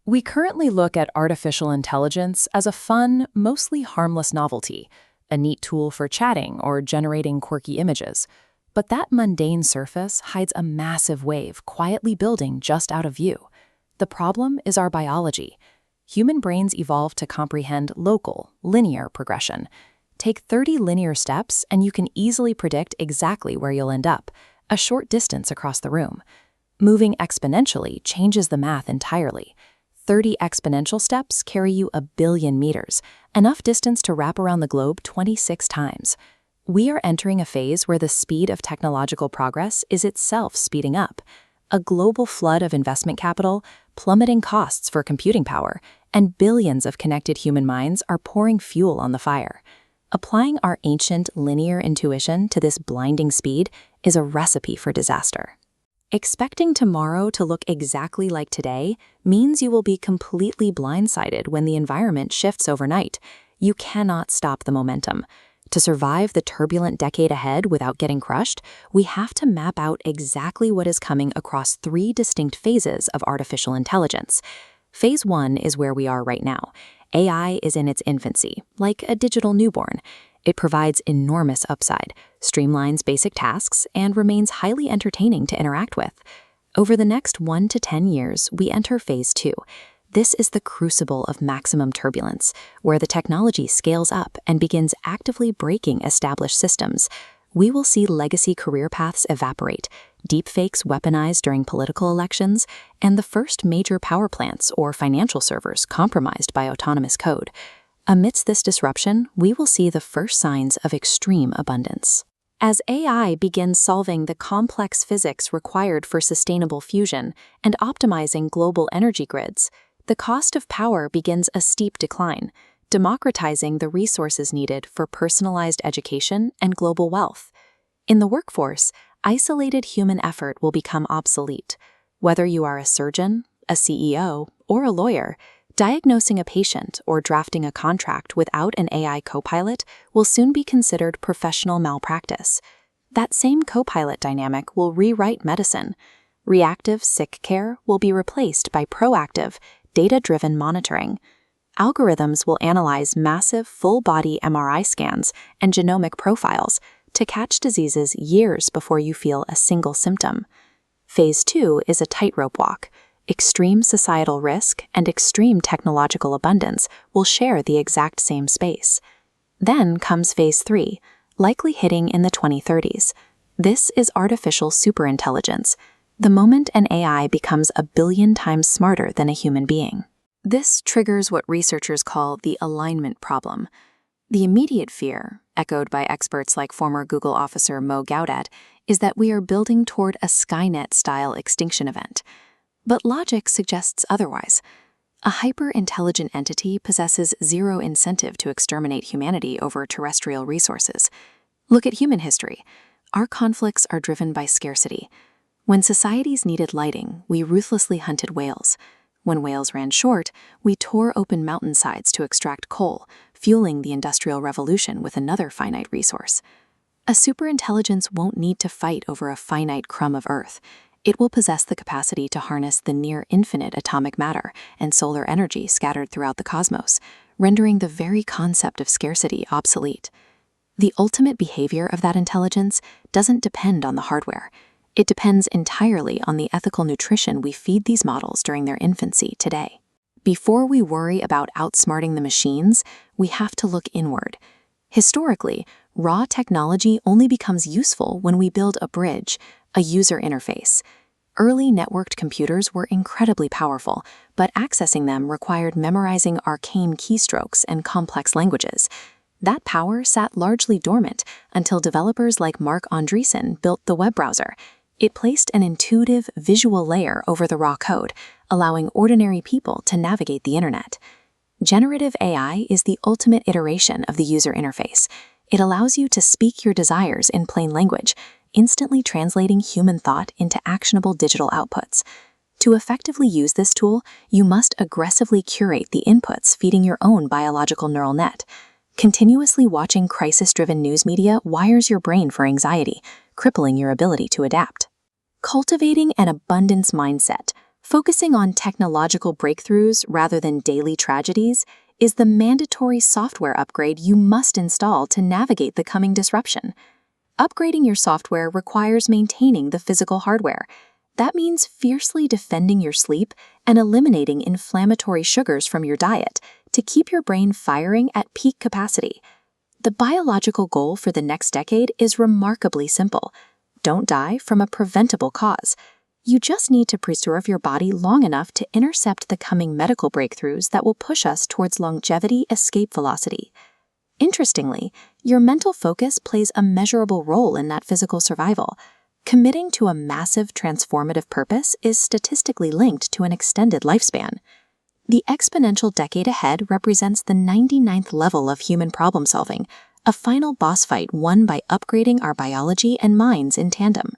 We currently look at artificial intelligence as a fun, mostly harmless novelty, a neat tool for chatting or generating quirky images. But that mundane surface hides a massive wave quietly building just out of view. The problem is our biology. Human brains evolved to comprehend local, linear progression. Take 30 linear steps and you can easily predict exactly where you'll end up, a short distance across the room. Moving exponentially changes the math entirely. 30 exponential steps carry you 1 billion meters, enough distance to wrap around the globe 26 times. We are entering a phase where the speed of technological progress is itself speeding up. A global flood of investment capital, plummeting costs for computing power, and billions of connected human minds are pouring fuel on the fire. Applying our ancient linear intuition to this blinding speed is a recipe for disaster. Expecting tomorrow to look exactly like today means you will be completely blindsided when the environment shifts overnight. You cannot stop the momentum. To survive the turbulent decade ahead without getting crushed, we have to map out exactly what is coming across 3 distinct phases of artificial intelligence. Phase 1 is where we are right now. AI is in its infancy, like a digital newborn. It provides enormous upside, streamlines basic tasks, and remains highly entertaining to interact with. Over the next 1 to 10 years, we enter Phase 2. This is the crucible of maximum turbulence, where the technology scales up and begins actively breaking established systems. We will see legacy career paths evaporate, deepfakes weaponized during political elections, and the first major power plants or financial servers compromised by autonomous code. Amidst this disruption, we will see the first signs of extreme abundance. As AI begins solving the complex physics required for sustainable fusion and optimizing global energy grids, the cost of power begins a steep decline, democratizing the resources needed for personalized education and global wealth. In the workforce, isolated human effort will become obsolete. Whether you are a surgeon, a CEO, or a lawyer, diagnosing a patient or drafting a contract without an AI copilot will soon be considered professional malpractice. That same copilot dynamic will rewrite medicine. Reactive sick care will be replaced by proactive, data-driven monitoring. Algorithms will analyze massive full-body MRI scans and genomic profiles to catch diseases years before you feel a single symptom. Phase 2 is a tightrope walk. Extreme societal risk and extreme technological abundance will share the exact same space. Then comes Phase 3, likely hitting in the 2030s. This is artificial superintelligence, the moment an AI becomes 1 billion times smarter than a human being. This triggers what researchers call the alignment problem. The immediate fear, echoed by experts like former Google officer Mo Gaudat, is that we are building toward a Skynet-style extinction event. But logic suggests otherwise. A hyper-intelligent entity possesses zero incentive to exterminate humanity over terrestrial resources. Look at human history. Our conflicts are driven by scarcity. When societies needed lighting, we ruthlessly hunted whales. When whales ran short, we tore open mountainsides to extract coal, fueling the Industrial Revolution with another finite resource. A superintelligence won't need to fight over a finite crumb of Earth. It will possess the capacity to harness the near-infinite atomic matter and solar energy scattered throughout the cosmos, rendering the very concept of scarcity obsolete. The ultimate behavior of that intelligence doesn't depend on the hardware. It depends entirely on the ethical nutrition we feed these models during their infancy today. Before we worry about outsmarting the machines, we have to look inward. Historically, raw technology only becomes useful when we build a bridge, a user interface. Early networked computers were incredibly powerful, but accessing them required memorizing arcane keystrokes and complex languages. That power sat largely dormant until developers like Mark Andreessen built the web browser. It placed an intuitive, visual layer over the raw code, allowing ordinary people to navigate the internet. Generative AI is the ultimate iteration of the user interface. It allows you to speak your desires in plain language, instantly translating human thought into actionable digital outputs. To effectively use this tool, you must aggressively curate the inputs feeding your own biological neural net. Continuously watching crisis-driven news media wires your brain for anxiety, crippling your ability to adapt. Cultivating an abundance mindset, Focusing on technological breakthroughs rather than daily tragedies is the mandatory software upgrade you must install to navigate the coming disruption. Upgrading your software requires maintaining the physical hardware. That means fiercely defending your sleep and eliminating inflammatory sugars from your diet to keep your brain firing at peak capacity. The biological goal for the next decade is remarkably simple. Don't die from a preventable cause. You just need to preserve your body long enough to intercept the coming medical breakthroughs that will push us towards longevity escape velocity. Interestingly, your mental focus plays a measurable role in that physical survival. Committing to a massive transformative purpose is statistically linked to an extended lifespan. The exponential decade ahead represents the 99th level of human problem solving, a final boss fight won by upgrading our biology and minds in tandem.